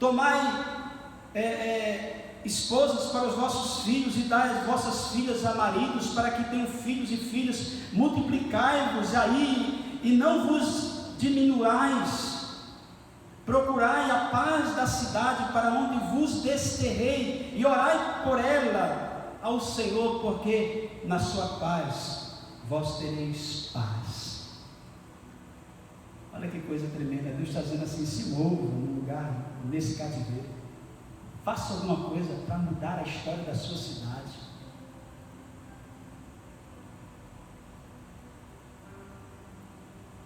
tomai esposas para os vossos filhos e dai as vossas filhas a maridos, para que tenham filhos e filhas, multiplicai-vos aí e não vos diminuais, procurai a paz da cidade para onde vos desterrei, e orai por ela ao Senhor, porque na sua paz vós tereis paz. Olha que coisa tremenda, Deus está dizendo assim: se mova no lugar, nesse cativeiro, faça alguma coisa para mudar a história da sua cidade.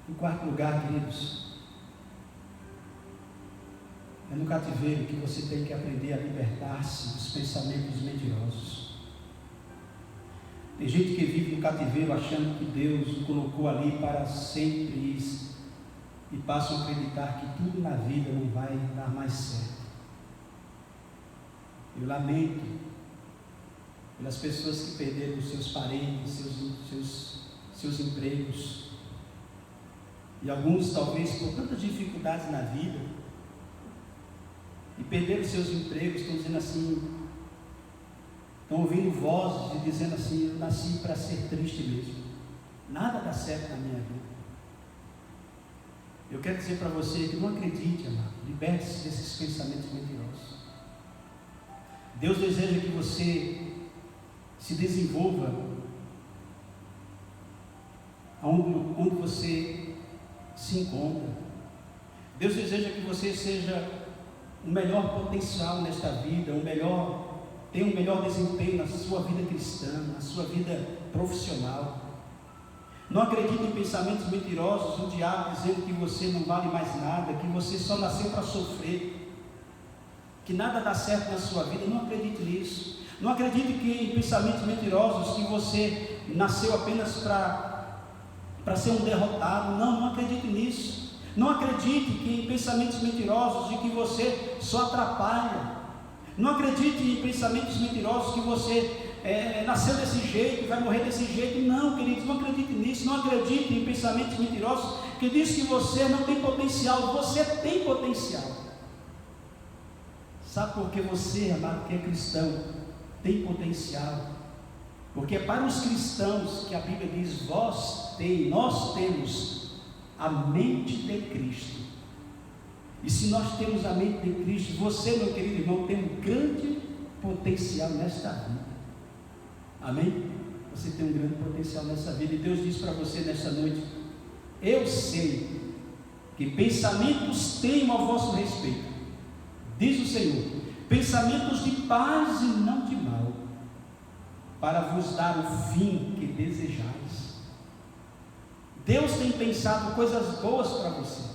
Em quarto lugar, queridos, é no cativeiro que você tem que aprender a libertar-se dos pensamentos mentirosos. Tem gente que vive no cativeiro achando que Deus o colocou ali para sempre e passam a acreditar que tudo na vida não vai dar mais certo. Eu lamento pelas pessoas que perderam os seus parentes, seus empregos, e alguns talvez por tantas dificuldades na vida, e perderam seus empregos, estão dizendo assim, estão ouvindo vozes e dizendo assim: eu nasci para ser triste mesmo, nada dá certo na minha vida. Eu quero dizer para você que não acredite, amado, liberte-se desses pensamentos mentirosos. Deus deseja que você se desenvolva onde você se encontra. Deus deseja que você seja o melhor potencial nesta vida, tenha um melhor desempenho na sua vida cristã, na sua vida profissional. Não acredite em pensamentos mentirosos do diabo dizendo que você não vale mais nada, que você só nasceu para sofrer, que nada dá certo na sua vida. Não acredite nisso. Não acredite em pensamentos mentirosos que você nasceu apenas para ser um derrotado. Não acredite nisso. Não acredite em pensamentos mentirosos de que você só atrapalha. Não acredite em pensamentos mentirosos que você nasceu desse jeito, vai morrer desse jeito. Não, queridos, não acredite nisso. Não acredite em pensamentos mentirosos que diz que você não tem potencial. Você tem potencial. Sabe por que você, amado, que é cristão, tem potencial? Porque é para os cristãos que a Bíblia diz: nós temos a mente de Cristo. E se nós temos a mente de Cristo, você, meu querido irmão, tem um grande potencial nesta vida. Amém? Você tem um grande potencial nessa vida. E Deus diz para você nesta noite: eu sei que pensamentos tenho a vosso respeito, diz o Senhor, pensamentos de paz e não de mal, para vos dar o fim que desejais. Deus tem pensado coisas boas para você,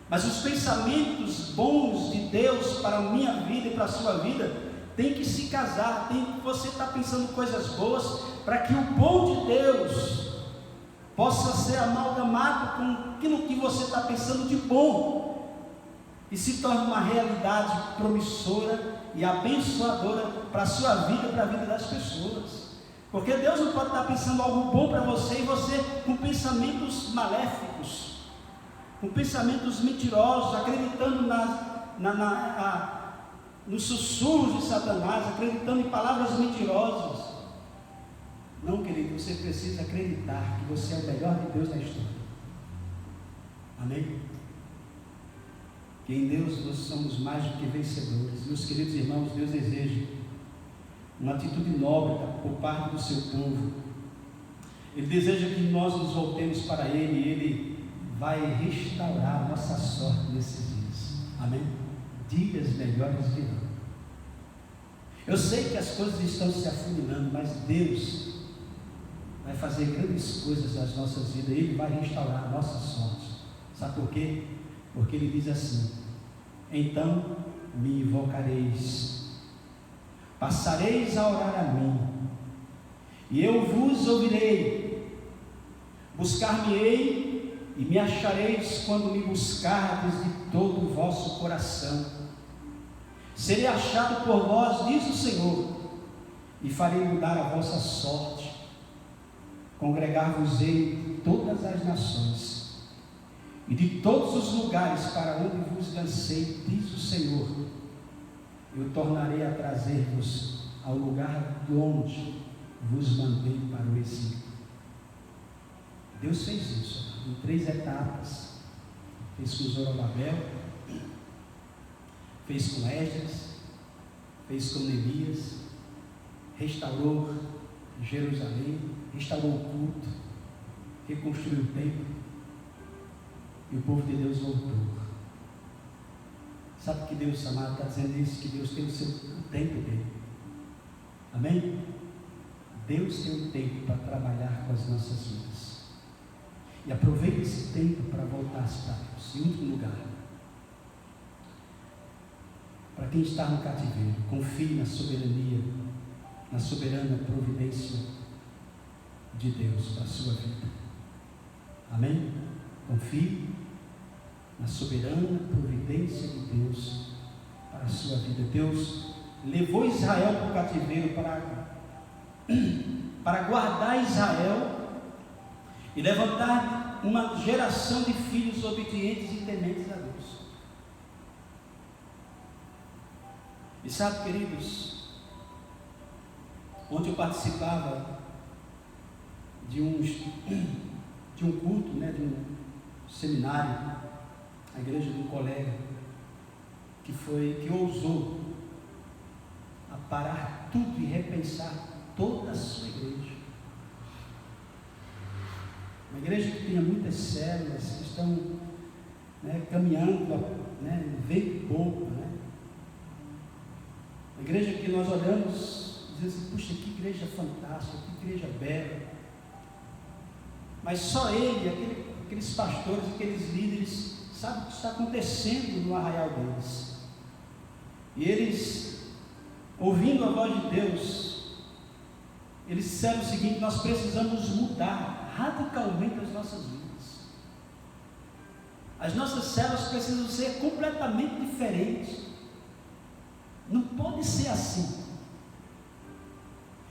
mas os pensamentos bons de Deus para a minha vida e para a sua vida tem que se casar. Você está pensando coisas boas para que o bom de Deus possa ser amalgamado com aquilo que você está pensando de bom e se torne uma realidade promissora e abençoadora para a sua vida e para a vida das pessoas. Porque Deus não pode estar pensando algo bom para você e você com pensamentos maléficos, com pensamentos mentirosos, acreditando nos sussurros de Satanás, acreditando em palavras mentirosas. Não, querido, você precisa acreditar que você é o melhor de Deus na história. Amém? Que em Deus nós somos mais do que vencedores. Meus queridos irmãos, Deus deseja uma atitude nobre por parte do seu povo. Ele deseja que nós nos voltemos para Ele e Ele vai restaurar a nossa sorte nesses dias. Amém? Dias melhores virão. Eu sei que as coisas estão se afunilando, mas Deus vai fazer grandes coisas nas nossas vidas. Ele vai restaurar a nossa sorte. Sabe por quê? Porque Ele diz assim: então me invocareis, passareis a orar a mim, e eu vos ouvirei. Buscar-me-ei e me achareis quando me buscardes de todo o vosso coração. Serei achado por vós, diz o Senhor, e farei mudar a vossa sorte. Congregar-vos-ei de todas as nações e de todos os lugares para onde vos lancei, diz o Senhor. Eu tornarei a trazer-vos ao lugar de onde vos mandei para o exílio. Deus fez isso em 3 etapas. Fez com Zorobabel, fez com Esdras, fez com Neemias, restaurou Jerusalém, restaurou o culto, reconstruiu o templo, e o povo de Deus voltou. Sabe que Deus, amado, está dizendo isso, que Deus tem o tempo dele. Amém? Deus tem um tempo para trabalhar com as nossas vidas. E aproveite esse tempo para voltar-se para Deus. Em último lugar, para quem está no cativeiro, confie na soberania, na soberana providência de Deus para a sua vida. Amém? Confie na soberana providência de Deus para a sua vida. Deus levou Israel para o cativeiro para guardar Israel e levantar uma geração de filhos obedientes e tementes a Deus. E sabe, queridos, ontem eu participava de um culto, de um seminário, a igreja de um colega, que ousou a parar tudo e repensar toda a sua igreja. Uma igreja que tinha muitas células, que estão caminhando, vento pouco, Uma igreja que nós olhamos e dizemos assim: puxa, que igreja fantástica, que igreja bela. Mas só ele, aqueles pastores, aqueles líderes, sabem o que está acontecendo no arraial deles. E eles, ouvindo a voz de Deus, eles disseram o seguinte: nós precisamos mudar radicalmente as nossas vidas. As nossas células precisam ser completamente diferentes. Não pode ser assim.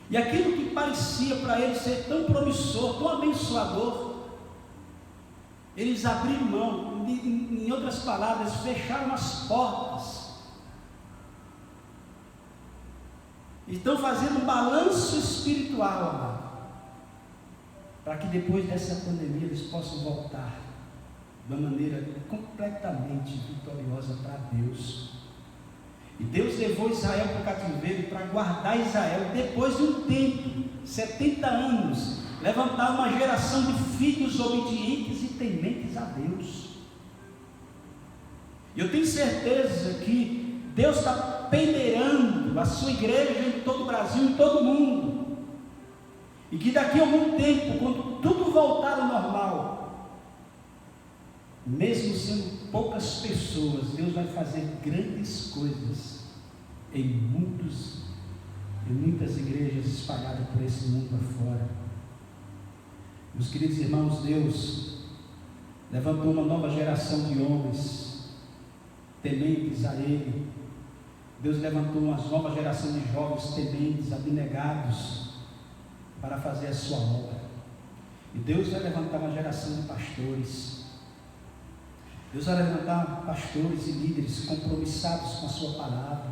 E aquilo que parecia para eles ser tão promissor, tão abençoador, eles abriram mão, em outras palavras, fecharam as portas. Estão fazendo um balanço espiritual, amado, para que depois dessa pandemia eles possam voltar de uma maneira completamente vitoriosa para Deus. E Deus levou Israel para o cativeiro para guardar Israel, depois de um tempo, 70 anos, levantar uma geração de filhos obedientes e tementes a Deus. E eu tenho certeza que Deus está peneirando a sua igreja em todo o Brasil, em todo o mundo, e que daqui a algum tempo, quando tudo voltar ao normal, mesmo sendo poucas pessoas, Deus vai fazer grandes coisas em muitas igrejas espalhadas por esse mundo afora. Meus queridos irmãos, Deus levantou uma nova geração de homens tementes a Ele. Deus levantou uma nova geração de jovens tementes, abnegados, para fazer a sua obra. E Deus vai levantar uma geração de pastores. Deus vai levantar pastores e líderes compromissados com a sua palavra.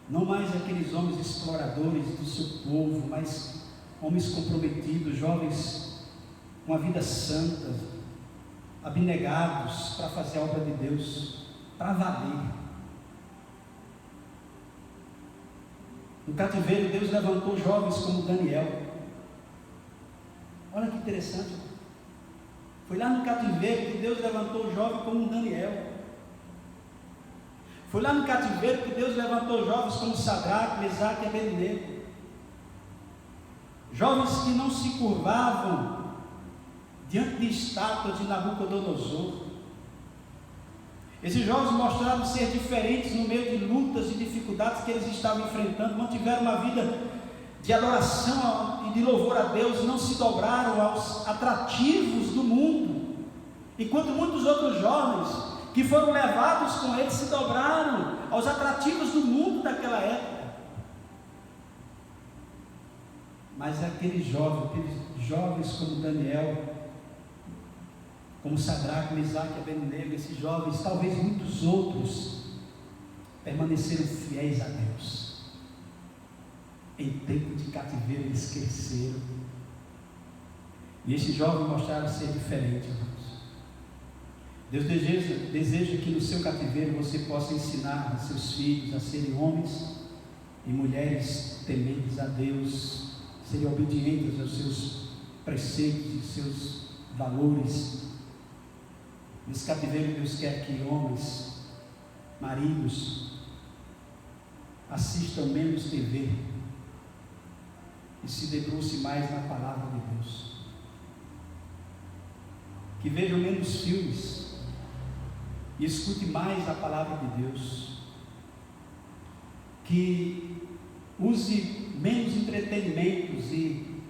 Não mais aqueles homens exploradores do seu povo, mas homens comprometidos, jovens com a vida santa, abnegados para fazer a obra de Deus, para valer. No cativeiro, Deus levantou jovens como Daniel. Olha que interessante. Foi lá no cativeiro que Deus levantou jovens como Daniel. Foi lá no cativeiro que Deus levantou jovens como Sadraque, Mesaque e Abednego. Jovens que não se curvavam diante de estátuas de Nabucodonosor. Esses jovens mostraram ser diferentes no meio de lutas e dificuldades que eles estavam enfrentando, mantiveram uma vida de adoração e de louvor a Deus, não se dobraram aos atrativos do mundo, enquanto muitos outros jovens que foram levados com eles se dobraram aos atrativos do mundo daquela época. Mas aqueles jovens como Daniel, como Sadraque, Mesaque e Abednego, esses jovens, talvez muitos outros, permaneceram fiéis a Deus. Em tempo de cativeiro eles cresceram, e esses jovens mostraram ser diferentes, irmãos. Deus deseja que no seu cativeiro você possa ensinar a seus filhos a serem homens e mulheres tementes a Deus, serem obedientes aos seus preceitos e seus valores. Nesse cativeiro, Deus quer que homens, maridos, assistam menos TV e se debrucem mais na palavra de Deus, que vejam menos filmes e escute mais a palavra de Deus, que use menos entretenimentos e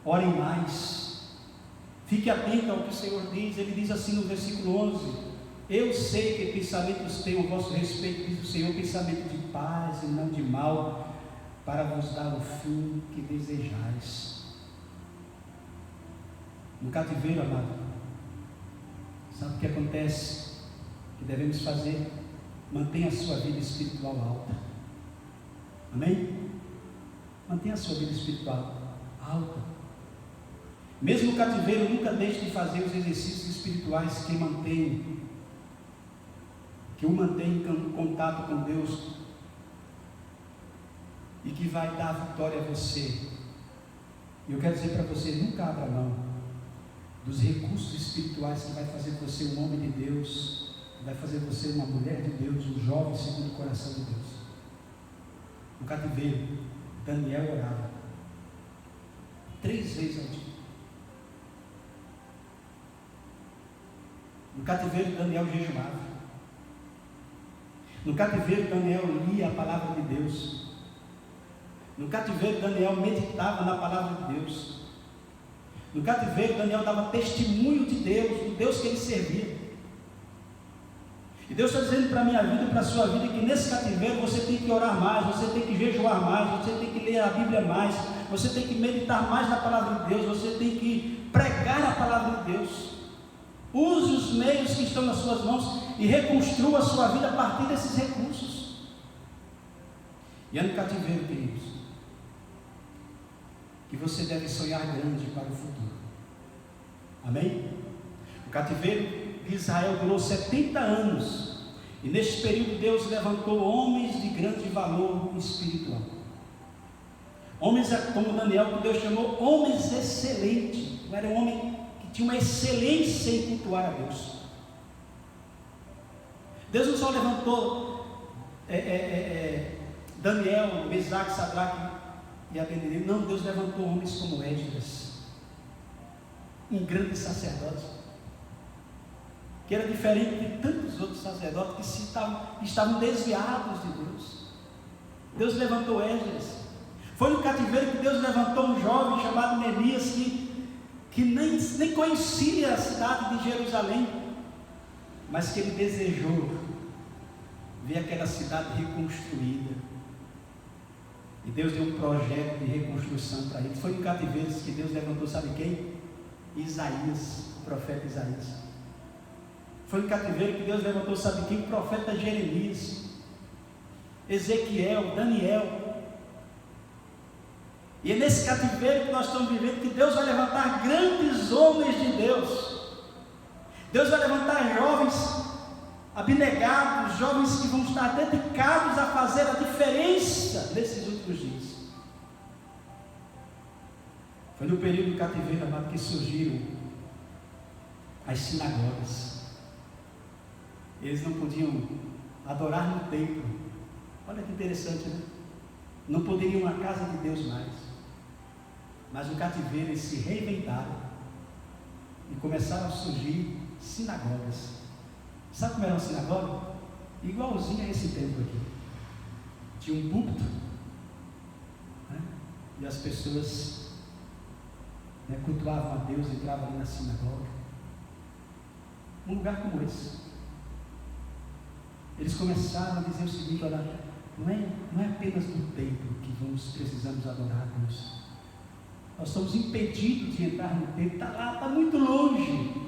ore mais. Fique atento ao que o Senhor diz. Ele diz assim no versículo 11: eu sei que pensamentos tenho a vosso respeito, diz o Senhor, pensamento de paz e não de mal, para vos dar o fim que desejais. No cativeiro, amado, sabe o que acontece? Que devemos fazer? Mantenha a sua vida espiritual alta. Amém? Mantenha a sua vida espiritual alta. Mesmo no cativeiro, nunca deixe de fazer os exercícios espirituais que o mantém em contato com Deus e que vai dar vitória a você. E eu quero dizer para você: nunca abra mão dos recursos espirituais que vai fazer você um homem de Deus, que vai fazer você uma mulher de Deus, um jovem segundo o coração de Deus. No cativeiro, Daniel orava 3 vezes ao dia. No cativeiro, Daniel jejuava. No cativeiro, Daniel lia a palavra de Deus. No cativeiro, Daniel meditava na palavra de Deus. No cativeiro, Daniel dava testemunho de Deus, do Deus que ele servia. E Deus está dizendo para a minha vida e para a sua vida que nesse cativeiro você tem que orar mais, você tem que jejuar mais, você tem que ler a Bíblia mais, você tem que meditar mais na palavra de Deus, você tem que pregar a palavra de Deus. Use os meios que estão nas suas mãos e reconstrua a sua vida a partir desses recursos. E é no cativeiro, queridos, que você deve sonhar grande para o futuro. Amém? O cativeiro de Israel durou 70 anos, e neste período Deus levantou homens de grande valor espiritual. Homens como Daniel, que Deus chamou homens excelentes. Era um homem que tinha uma excelência em cultuar a Deus. Deus não só levantou Daniel, Mesaque, Sadraque e Abednego. Não, Deus levantou homens como Esdras, um grande sacerdote, que era diferente de tantos outros sacerdotes que estavam desviados de Deus. Deus levantou Esdras. Foi no cativeiro que Deus levantou um jovem chamado Neemias, que nem conhecia a cidade de Jerusalém, mas que ele desejou ver aquela cidade reconstruída. E Deus deu um projeto de reconstrução para ele. Foi no cativeiro que Deus levantou, sabe quem? Isaías, o profeta Isaías. Foi no cativeiro que Deus levantou, sabe quem? O profeta Jeremias, Ezequiel, Daniel. E é nesse cativeiro que nós estamos vivendo que Deus vai levantar grandes homens de Deus. Deus vai levantar jovens abnegados, jovens que vão estar dedicados a fazer a diferença nesses últimos dias. Foi no período do cativeiro, amado, que surgiram as sinagogas. Eles não podiam adorar no templo. Olha que interessante, né? Não poderiam ir na casa de Deus mais. Mas no cativeiro eles se reinventaram e começaram a surgir sinagogas. Sabe como era uma sinagoga? Igualzinho a esse templo aqui. Tinha um púlpito, né? E as pessoas, né, cultuavam a Deus, entravam ali na sinagoga. Um lugar como esse. Eles começaram a dizer o seguinte: olha, não é apenas no templo que precisamos adorar a Deus. Nós estamos impedidos de entrar no templo, está lá, está muito longe.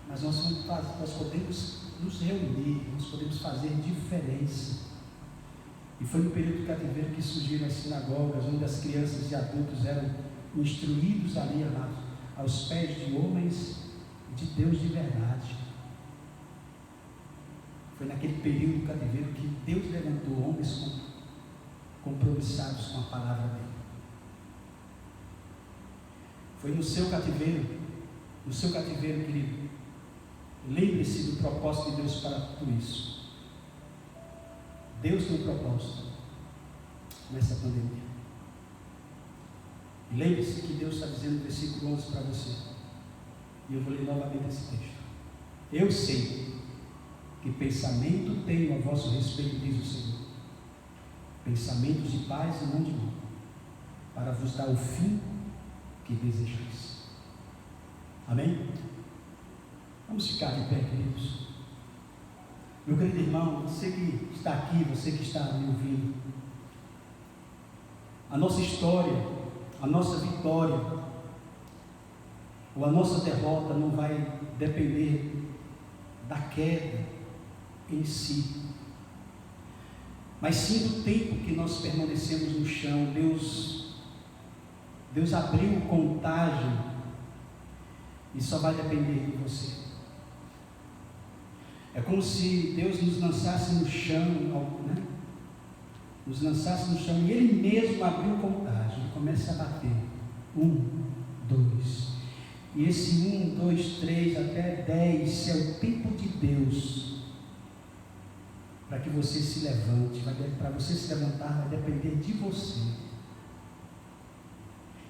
Mas nós podemos nos reunir, nós podemos fazer diferença. E foi no período do cativeiro que surgiram as sinagogas, onde as crianças e adultos eram instruídos ali aos pés de homens de Deus de verdade. Foi naquele período do cativeiro que Deus levantou homens compromissados com a palavra dele. Foi no seu cativeiro, querido. Lembre-se do propósito de Deus para tudo isso. Deus tem um propósito nessa pandemia. E lembre-se que Deus está dizendo no versículo 11 para você. E eu vou ler novamente esse texto. Eu sei que pensamento tenho a vosso respeito, diz o Senhor. Pensamentos de paz e não de mal, para vos dar o fim que desejais. Amém? Vamos ficar de pé, queridos. Meu querido irmão, você que está aqui, você que está me ouvindo, a nossa história, a nossa vitória ou a nossa derrota não vai depender da queda em si, mas sim do tempo que nós permanecemos no chão. Deus abriu contagem e só vai depender de você. É como se Deus nos lançasse no chão, né? Nos lançasse no chão e Ele mesmo abriu contagem, começa a bater. 1, 2. E esse 1, 2, 3 até 10 é o tempo de Deus para que você se levante. Para você se levantar vai depender de você.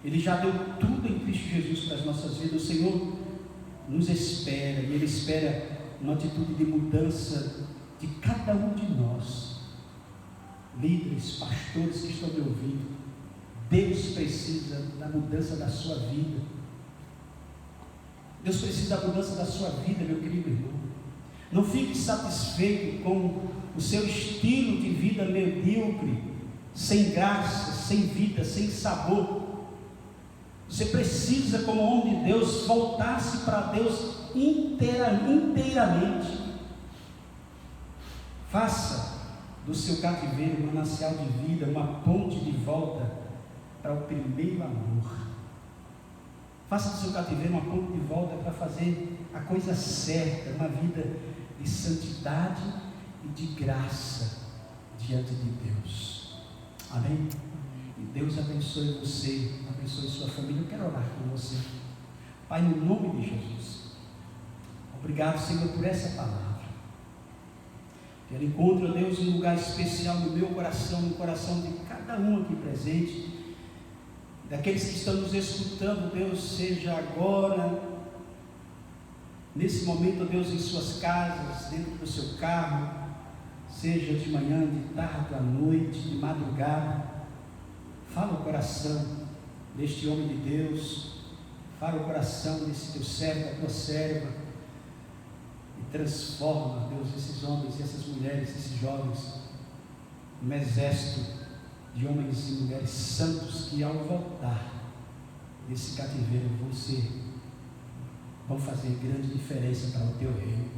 Ele já deu tudo em Cristo Jesus para as nossas vidas. O Senhor nos espera, e Ele espera uma atitude de mudança de cada um de nós. Líderes, pastores que estão me ouvindo, Deus precisa da mudança da sua vida. Deus precisa da mudança da sua vida, meu querido irmão. Não fique satisfeito com o seu estilo de vida medíocre, sem graça, sem vida, sem sabor. Você precisa, como homem de Deus, voltar-se para Deus inteiramente. Faça do seu cativeiro um manancial de vida, uma ponte de volta para o primeiro amor. Faça do seu cativeiro uma ponte de volta para fazer a coisa certa, uma vida de santidade e de graça diante de Deus. Amém? E Deus abençoe você, abençoe sua família. Eu quero orar com você. Pai, no nome de Jesus, obrigado, Senhor, por essa palavra. Ela encontra, Deus, um lugar especial no meu coração, no coração de cada um aqui presente, daqueles que estão nos escutando, Deus, seja agora, nesse momento, Deus, em suas casas, dentro do seu carro, seja de manhã, de tarde, à noite, de madrugada. Fala o coração deste homem de Deus, fala o coração desse teu servo, da tua serva, e transforma, Deus, esses homens e essas mulheres, esses jovens, num exército de homens e mulheres santos que, ao voltar desse cativeiro, vão fazer grande diferença para o teu reino.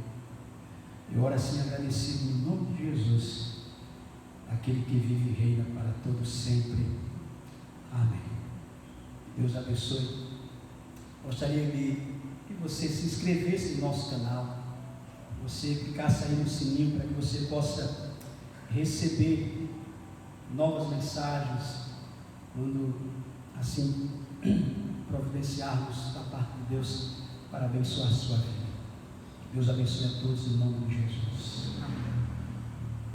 Eu oro assim agradecido no nome de Jesus, aquele que vive e reina para todo sempre. Amém. Deus abençoe. Gostaria que você se inscrevesse no nosso canal, você clicasse aí no sininho para que você possa receber novas mensagens quando assim providenciarmos da parte de Deus para abençoar a sua vida. Deus abençoe a todos em nome de Jesus.